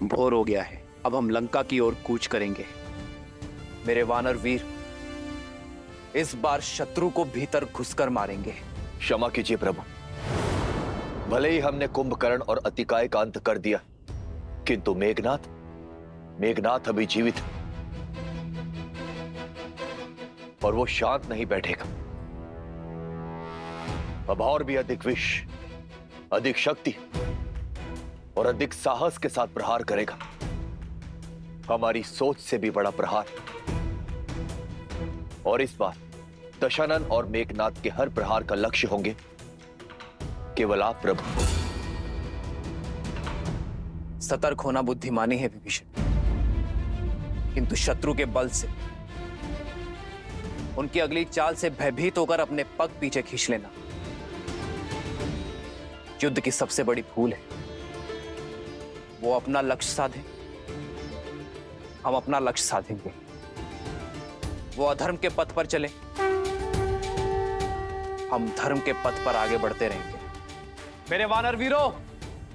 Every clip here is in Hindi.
भोर हो गया है, अब हम लंका की ओर कूच करेंगे। मेरे वानर वीर, इस बार शत्रु को भीतर घुसकर मारेंगे। क्षमा कीजिए प्रभु, भले ही हमने कुंभकर्ण और अतिकाय का अंत कर दिया, किंतु मेघनाथ अभी जीवित है और वो शांत नहीं बैठेगा। अब और भी अधिक विष, अधिक शक्ति और अधिक साहस के साथ प्रहार करेगा। हमारी सोच से भी बड़ा प्रहार। और इस बार दशानन और मेघनाथ के हर प्रहार का लक्ष्य होंगे केवल आप प्रभु। सतर्क होना बुद्धिमानी है विभीषण, किंतु शत्रु के बल से, उनकी अगली चाल से भयभीत होकर अपने पग पीछे खींच लेना युद्ध की सबसे बड़ी भूल है। वो अपना लक्ष्य साधे, हम अपना लक्ष्य साधेंगे। वो अधर्म के पथ पर चले, हम धर्म के पथ पर आगे बढ़ते रहेंगे। मेरे वानर वीरों,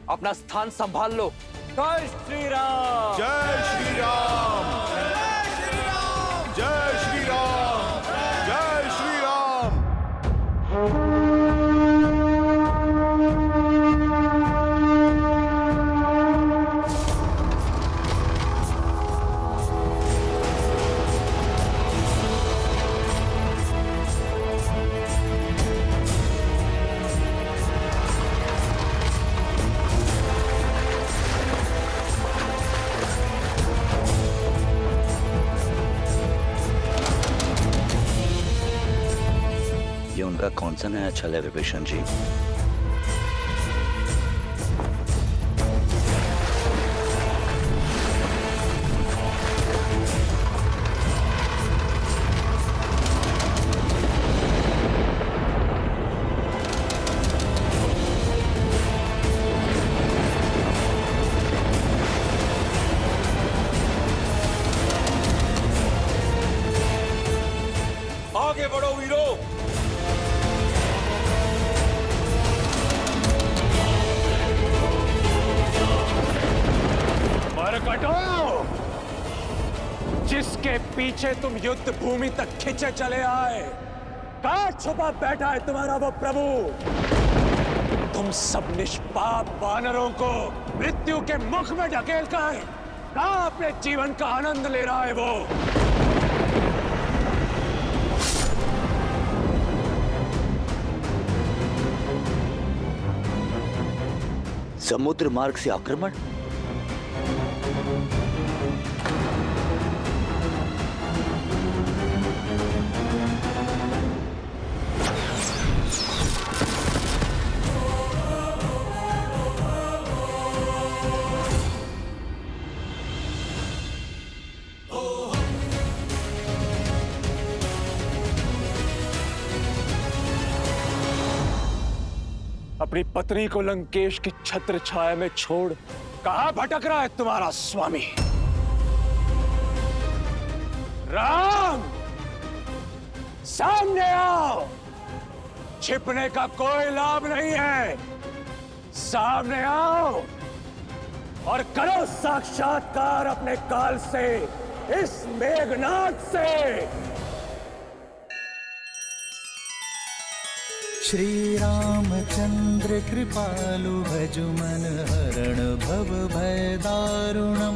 अपना स्थान संभाल लो। जय श्री राम, जय श्री राम, जय श्री राम, जय श्री राम, जय श्री राम। ये उनका कौन सा नया छल है विभीषण जी? आगे बढ़ो वीरों। मरकटो, जिसके पीछे तुम युद्ध भूमि तक खिंचे चले आए, कहां छुपा बैठा है तुम्हारा वो प्रभु? तुम सब निष्पाप वानरों को मृत्यु के मुख में ढकेल कर कहां अपने जीवन का आनंद ले रहा है वो? समुद्र मार्ग से आक्रमण? अपनी पत्नी को लंकेश की छत्र छाया में छोड़ कहां भटक रहा है तुम्हारा स्वामी? राम, सामने आओ। छिपने का कोई लाभ नहीं है। सामने आओ और करो साक्षात्कार अपने काल से, इस मेघनाथ से। श्री रामचंद्र कृपालु भजु मन हरण भव भय दारुणम।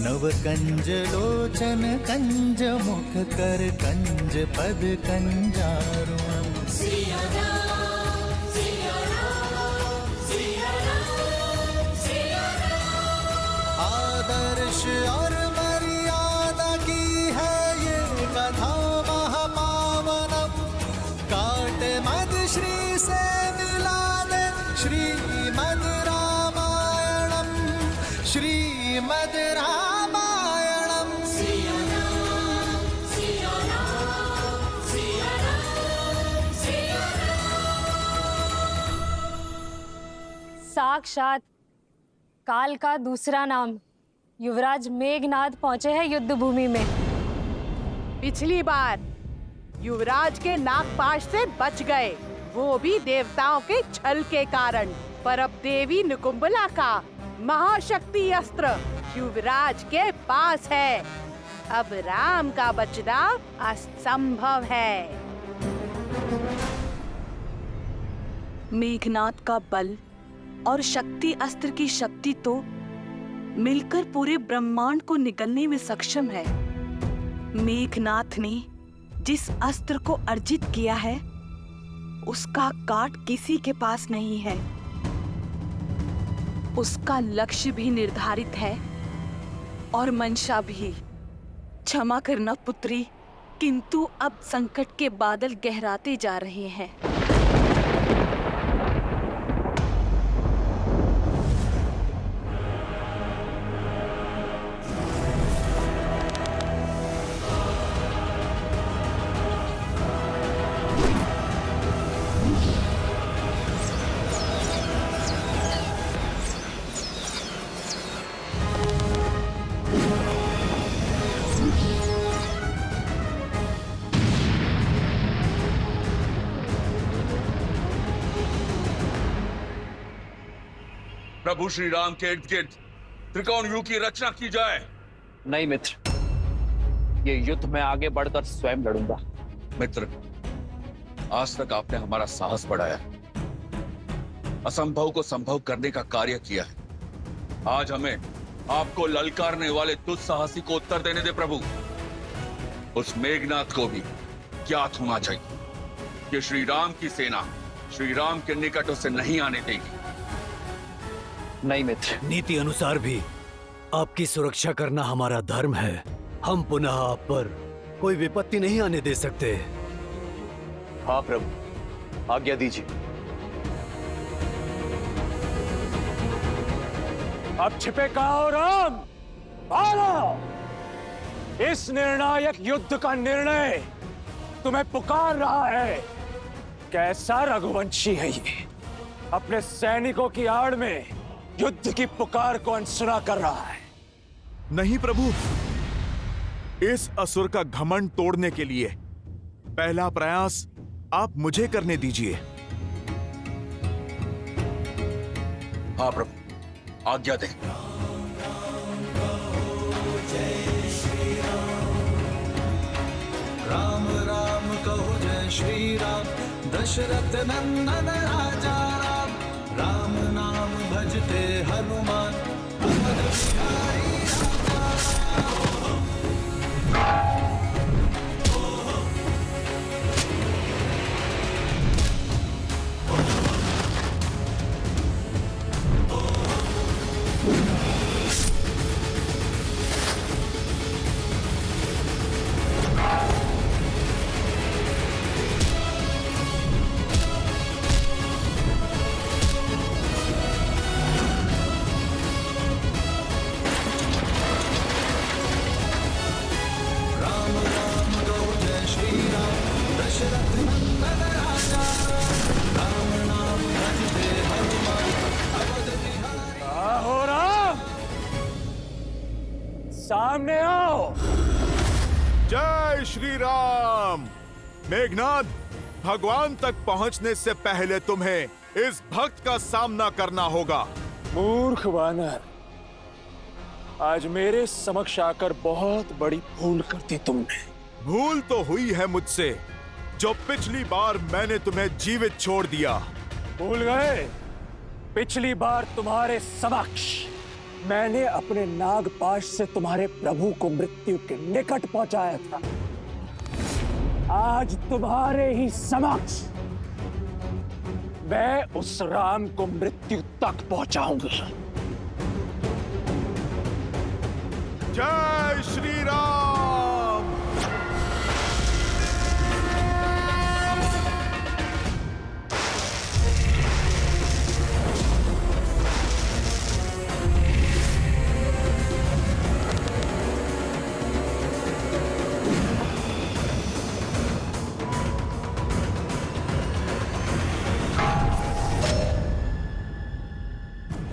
नव कंज लोचन कंज मुख कर कंज पद कंजारुणम। सिया राम, सिया राम, सिया राम, सिया राम। आदर्श और मर्यादा की है ये कथा महापावनम। काट मद श्री से मिला दे श्रीमद रामायणम, श्रीमद रामायणम। सिया राम, सिया राम, सिया राम, सिया राम। साक्षात काल का दूसरा नाम युवराज मेघनाथ पहुंचे हैं युद्ध भूमि में। पिछली बार युवराज के नागपाश से बच गए, वो भी देवताओं के छल के कारण। पर अब देवी निकुंबला का महाशक्ति अस्त्र युवराज के पास है। अब राम का बचना असंभव है। मेघनाद का बल और शक्ति अस्त्र की शक्ति तो मिलकर पूरे ब्रह्मांड को निगलने में सक्षम है। मेघनाथ ने जिस अस्त्र को अर्जित किया है उसका काट किसी के पास नहीं है। उसका लक्ष्य भी निर्धारित है और मंशा भी। क्षमा करना पुत्री, किंतु अब संकट के बादल गहराते जा रहे हैं। प्रभु श्री राम के इर्द गिर्द त्रिकोण व्यूह की रचना की जाए। नहीं मित्र, ये युद्ध में आगे बढ़कर स्वयं लड़ूंगा। मित्र, आज तक आपने हमारा साहस बढ़ाया, असंभव को संभव करने का कार्य किया है। आज हमें आपको ललकारने वाले दुस्साहसी को उत्तर देने दे प्रभु। उस मेघनाथ को भी ज्ञात होना चाहिए कि श्री राम की सेना श्री राम के निकट उसे नहीं आने देगी। नहीं मित्र, नीति अनुसार भी आपकी सुरक्षा करना हमारा धर्म है। हम पुनः आप पर कोई विपत्ति नहीं आने दे सकते। हाँ प्रभु, आज्ञा दीजिए। अब छिपे कहाँ हो राम? आओ! इस निर्णायक युद्ध का निर्णय तुम्हें पुकार रहा है। कैसा रघुवंशी है ये, अपने सैनिकों की आड़ में युद्ध की पुकार को अनसुना कर रहा है। नहीं प्रभु, इस असुर का घमंड तोड़ने के लिए पहला प्रयास आप मुझे करने दीजिए। हाँ प्रभु, आज्ञा दें। राम राम कहो जय श्री राम, दशरथ नंदन राजा राम। राम नाम भजते हनुमान, अवध बिहारी राजा राम। सामने आओ। जय श्री राम। मेघनाद, भगवान तक पहुंचने से पहले तुम्हें इस भक्त का सामना करना होगा। मूर्ख वानर, आज मेरे समक्ष आकर बहुत बड़ी भूल कर दी तुमने। भूल तो हुई है मुझसे, जो पिछली बार मैंने तुम्हें जीवित छोड़ दिया। भूल गए? पिछली बार तुम्हारे समक्ष मैंने अपने नागपाश से तुम्हारे प्रभु को मृत्यु के निकट पहुंचाया था। आज तुम्हारे ही समक्ष मैं उस राम को मृत्यु तक पहुंचाऊंगा। जय श्री राम।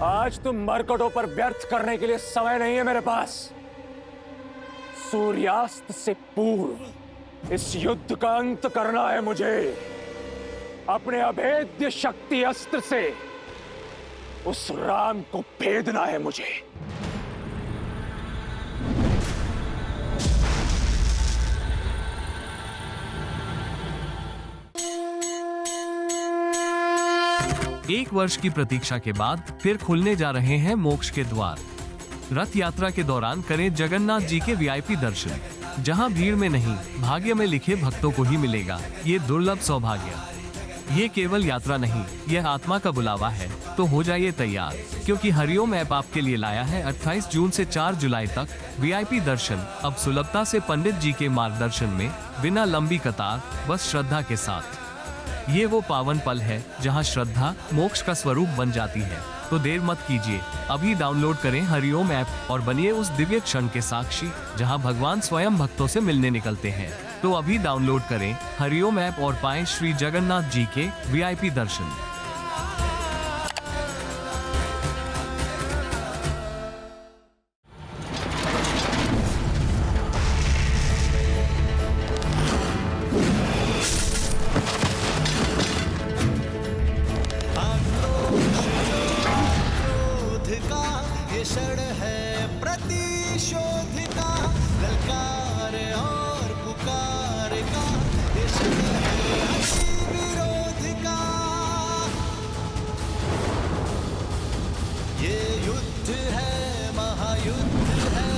आज तुम मरकटों पर व्यर्थ करने के लिए समय नहीं है मेरे पास। सूर्यास्त से पूर्व इस युद्ध का अंत करना है मुझे। अपने अभेद्य शक्ति अस्त्र से उस राम को भेदना है मुझे। 1 वर्ष की प्रतीक्षा के बाद फिर खुलने जा रहे हैं मोक्ष के द्वार। रथ यात्रा के दौरान करें जगन्नाथ जी के वीआईपी दर्शन, जहां भीड़ में नहीं भाग्य में लिखे भक्तों को ही मिलेगा ये दुर्लभ सौभाग्य। ये केवल यात्रा नहीं, यह आत्मा का बुलावा है। तो हो जाइए तैयार, क्योंकि हरिओम ऐप आपके लिए लाया है 28 जून से 4 जुलाई तक वीआईपी दर्शन। अब सुलभता से पंडित जी के मार्गदर्शन में, बिना लंबी कतार, बस श्रद्धा के साथ। ये वो पावन पल है जहां श्रद्धा मोक्ष का स्वरूप बन जाती है। तो देर मत कीजिए, अभी डाउनलोड करें हरिओम ऐप और बनिए उस दिव्य क्षण के साक्षी जहां भगवान स्वयं भक्तों से मिलने निकलते हैं। तो अभी डाउनलोड करें हरिओम ऐप और पाएं श्री जगन्नाथ जी के वीआईपी दर्शन। क्षण है प्रतिशोध का, ललकार और पुकार का, ये क्षण है अति विरोध का। ये युद्ध है, महायुद्ध है।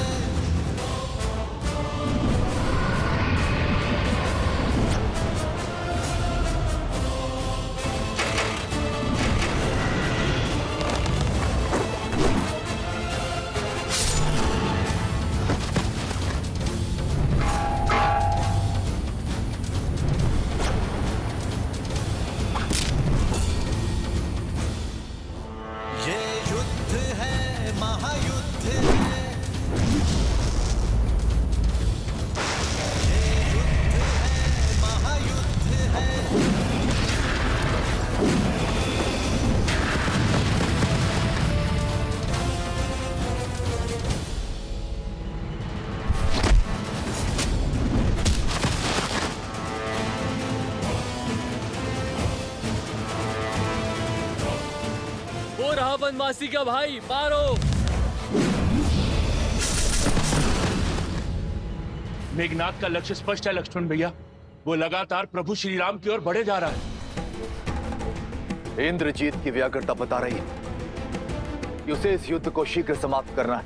वनवासी का भाई मारो। मेघनाथ का लक्ष्य स्पष्ट है लक्ष्मण भैया, वो लगातार प्रभु श्री राम की ओर बढ़े जा रहा है। इंद्रजीत की व्याकुलता बता रही है कि उसे इस युद्ध को शीघ्र समाप्त करना है।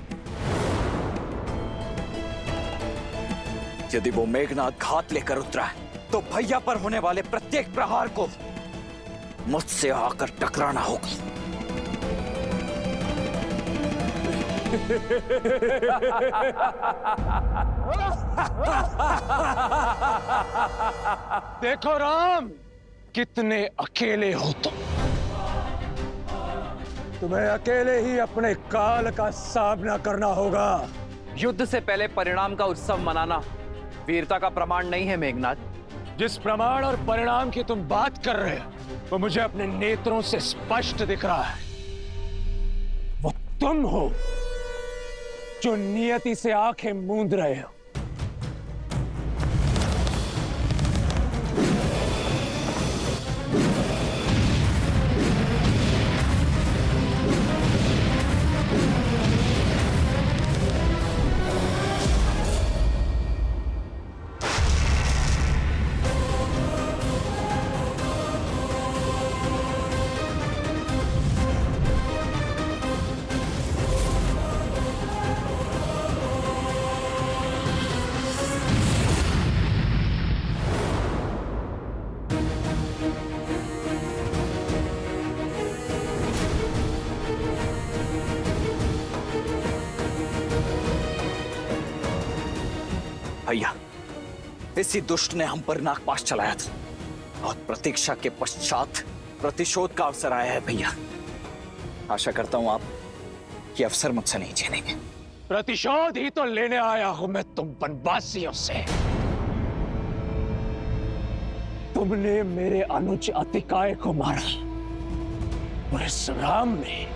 यदि वो मेघनाथ घात लेकर उतरा है तो भैया पर होने वाले प्रत्येक प्रहार को मुझसे आकर टकराना होगा। देखो राम, कितने अकेले हो तुम। तुम्हें अकेले ही अपने काल का सामना करना होगा। युद्ध से पहले परिणाम का उत्सव मनाना वीरता का प्रमाण नहीं है मेघनाथ। जिस प्रमाण और परिणाम की तुम बात कर रहे हो वो मुझे अपने नेत्रों से स्पष्ट दिख रहा है। वो तुम हो जो नियति से आंखें मूंद रहे हो। भैया, इसी दुष्ट ने हम पर नागपाश चलाया था और प्रतीक्षा के पश्चात प्रतिशोध का अवसर आया है भैया। आशा करता हूं आप ये अवसर मुझसे नहीं छीनेंगे। प्रतिशोध ही तो लेने आया हूं मैं तुम वनवासियों से। तुमने मेरे अनुज अतिकाय को मारा और इस राम ने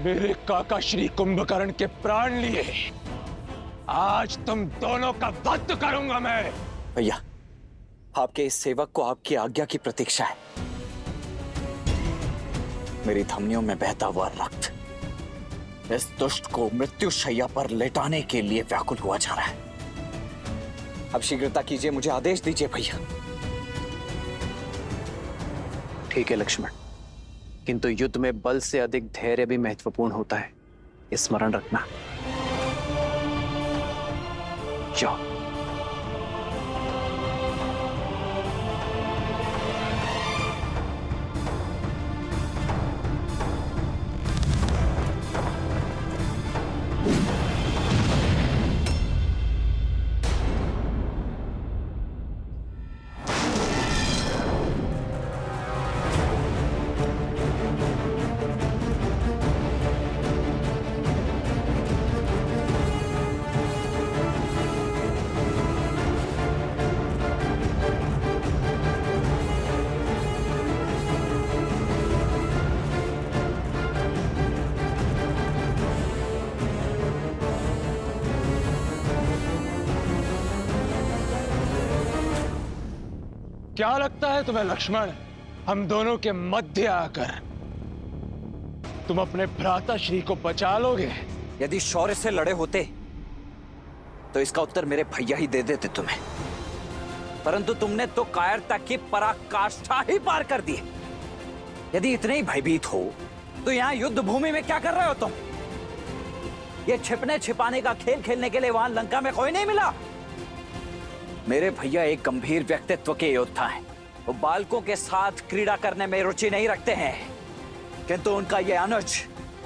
मेरे काका श्री कुंभकर्ण के प्राण लिए। आज तुम दोनों का वध करूंगा मैं। भैया, आपके इस सेवक को आपकी आज्ञा की प्रतीक्षा है। मेरी धमनियों में बहता हुआ रक्त इस दुष्ट को मृत्यु शैया पर लेटाने के लिए व्याकुल हुआ जा रहा है। अब शीघ्रता कीजिए, मुझे आदेश दीजिए भैया। ठीक है लक्ष्मण, किंतु युद्ध में बल से अधिक धैर्य भी महत्वपूर्ण होता है, ये स्मरण रखना। जाओ। क्या लगता है तुम्हें लक्ष्मण, हम दोनों के मध्य आकर तुम अपने भ्राता श्री को बचा लोगे? यदि शौर्य से लड़े होते तो इसका उत्तर मेरे भैया ही दे देते तुम्हें, परंतु तुमने तो कायरता की पराकाष्ठा ही पार कर दी। यदि इतने ही भयभीत हो तो यहाँ युद्ध भूमि में क्या कर रहे हो तुम? ये छिपने छिपाने का खेल खेलने के लिए वहां लंका में कोई नहीं मिला। मेरे भैया एक गंभीर व्यक्तित्व के योद्धा हैं। वो बालकों के साथ क्रीड़ा करने में रुचि नहीं रखते हैं, किंतु उनका ये अनुज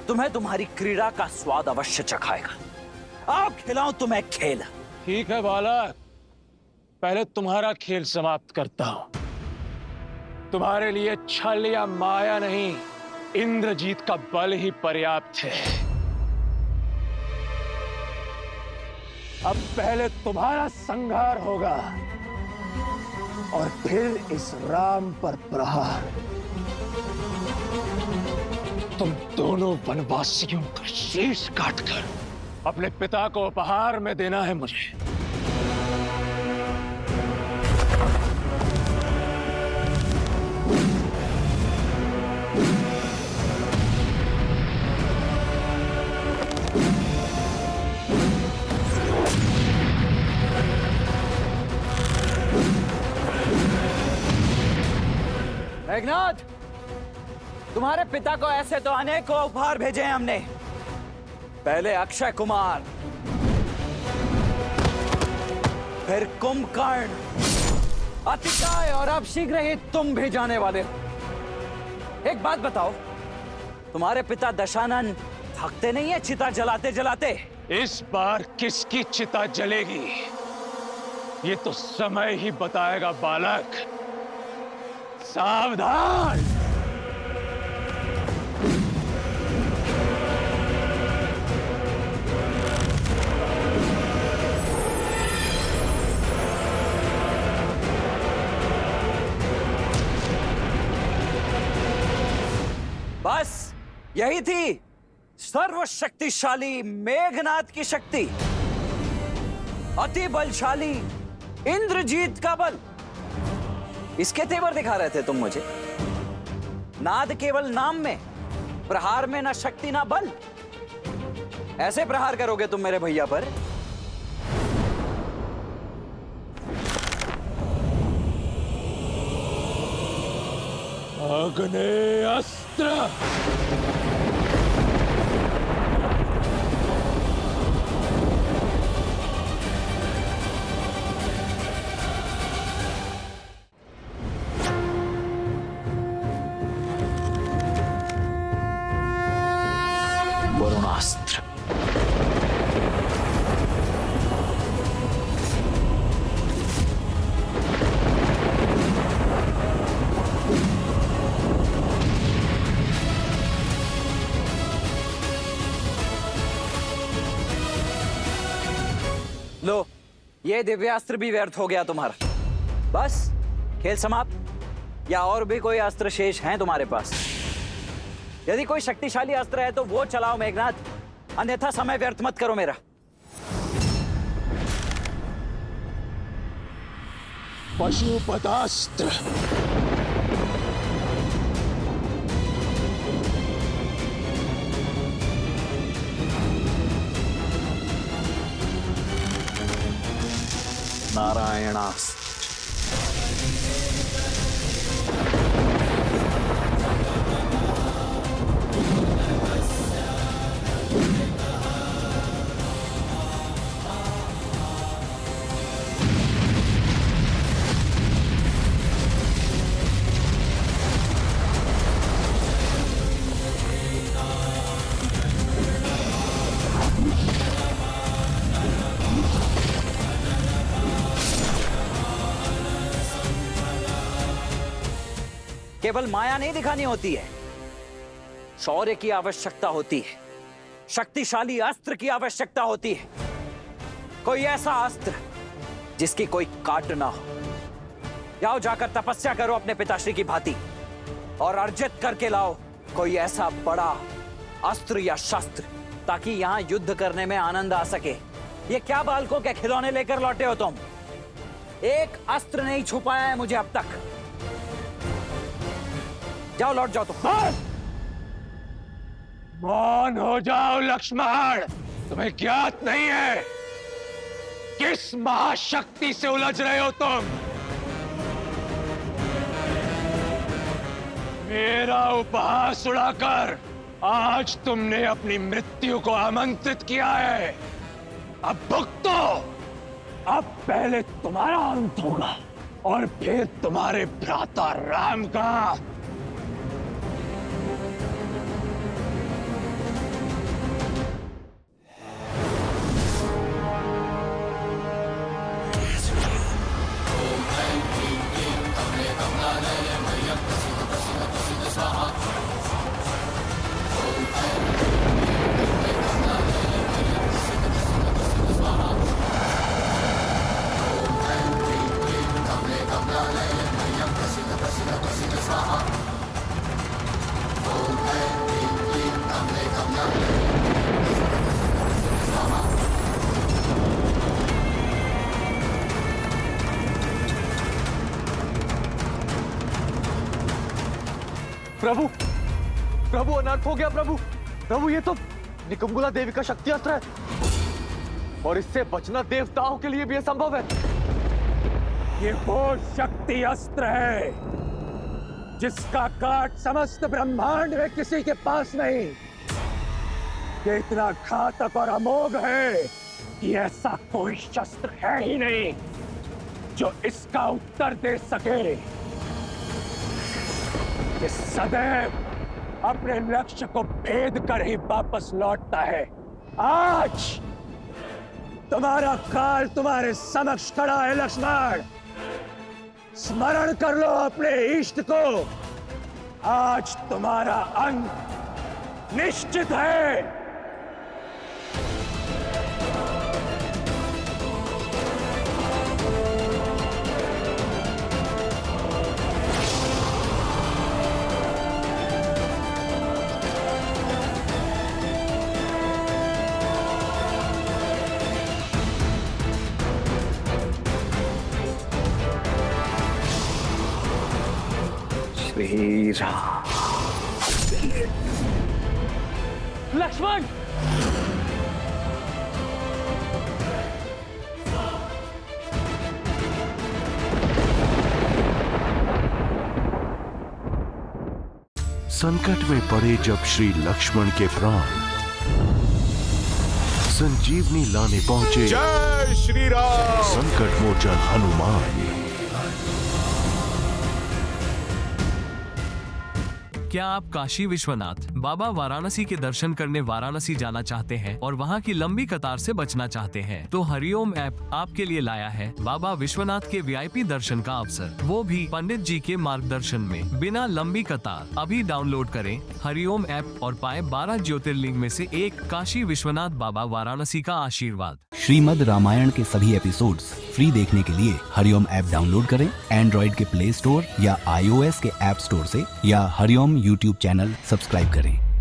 तुम्हें तुम्हारी क्रीड़ा का स्वाद अवश्य चखाएगा। आओ खिलाऊं तुम्हें खेल। ठीक है बालक, पहले तुम्हारा खेल समाप्त करता हूं। तुम्हारे लिए छल या माया नहीं, इंद्रजीत का बल ही पर्याप्त है। अब पहले तुम्हारा संहार होगा और फिर इस राम पर प्रहार। तुम दोनों वनवासियों का शीश काटकर अपने पिता को उपहार में देना है मुझे। मेघनाद, तुम्हारे पिता को ऐसे तो अनेकों उपहार भेजे हैं हमने। पहले अक्षय कुमार, फिर कुंभकर्ण, अतिकाय और अब शीघ्र ही तुम भी जाने वाले हो। एक बात बताओ, तुम्हारे पिता दशानन थकते नहीं है चिता जलाते जलाते? इस बार किसकी चिता जलेगी ये तो समय ही बताएगा बालक। सावधान। बस यही थी सर्वशक्तिशाली मेघनाद की शक्ति, अति बलशाली इंद्रजीत का बल। इसके तेवर दिखा रहे थे तुम मुझे। नाद केवल नाम में, प्रहार में ना शक्ति ना बल। ऐसे प्रहार करोगे तुम मेरे भैया पर? आग्नेयास्त्र। वरुणास्त्र। लो, ये दिव्यास्त्र भी व्यर्थ हो गया तुम्हारा। बस खेल समाप्त? या और भी कोई अस्त्र शेष हैं तुम्हारे पास? यदि कोई शक्तिशाली अस्त्र है तो वो चलाओ मेघनाद, अन्यथा समय व्यर्थ मत करो मेरा। पशुपतास्त्र। नारायणास्त्र। केवल माया नहीं दिखानी होती है, शौर्य की आवश्यकता होती है, शक्तिशाली अस्त्र की आवश्यकता होती है। कोई ऐसा अस्त्र जिसकी कोई काट ना हो। जाओ जाकर तपस्या करो अपने पिताश्री की भांति और अर्जित करके लाओ कोई ऐसा बड़ा अस्त्र या शस्त्र, ताकि यहां युद्ध करने में आनंद आ सके। ये क्या बालकों के खिलौने लेकर लौटे हो तुम? एक अस्त्र नहीं छुपाया है मुझे अब तक। जाओ, लौट जाओ तुम। मौन हो जाओ लक्ष्मण, तुम्हें ज्ञात नहीं है किस महाशक्ति से उलझ रहे हो तुम। मेरा उपहास उड़ाकर आज तुमने अपनी मृत्यु को आमंत्रित किया है। अब भुगतो। अब पहले तुम्हारा अंत होगा और फिर तुम्हारे भ्राता राम का। प्रभु, प्रभु अनर्थ हो गया प्रभु। प्रभु ये तो निकुंभला देवी का शक्ति अस्त्र है और इससे बचना देवताओं के लिए भी असंभव है। ये वो शक्ति अस्त्र है जिसका काट समस्त ब्रह्मांड में किसी के पास नहीं। ये इतना घातक और अमोघ है कि ऐसा कोई शस्त्र है ही नहीं जो इसका उत्तर दे सके। ये सदैव अपने लक्ष्य को भेद कर ही वापस लौटता है। आज तुम्हारा काल तुम्हारे समक्ष खड़ा है लक्ष्मण। स्मरण कर लो अपने इष्ट को। आज तुम्हारा अंत निश्चित है। श्री राम। लक्ष्मण, संकट में पड़े जब श्री लक्ष्मण के प्राण संजीवनी लाने पहुंचे। जय श्री राम। संकट मोचन हनुमान। क्या आप काशी विश्वनाथ बाबा वाराणसी के दर्शन करने वाराणसी जाना चाहते हैं और वहां की लंबी कतार से बचना चाहते हैं? तो हरिओम ऐप आपके लिए लाया है बाबा विश्वनाथ के वीआईपी दर्शन का अवसर, वो भी पंडित जी के मार्गदर्शन में, बिना लंबी कतार। अभी डाउनलोड करें हरिओम ऐप और पाए 12 ज्योतिर्लिंग में से एक काशी विश्वनाथ बाबा वाराणसी का आशीर्वाद। श्रीमद् रामायण के सभी एपिसोड्स फ्री देखने के लिए हरिओम ऐप डाउनलोड करें एंड्रॉइड के प्ले स्टोर या iOS के ऐप स्टोर से, या हरिओम यूट्यूब चैनल सब्सक्राइब करें।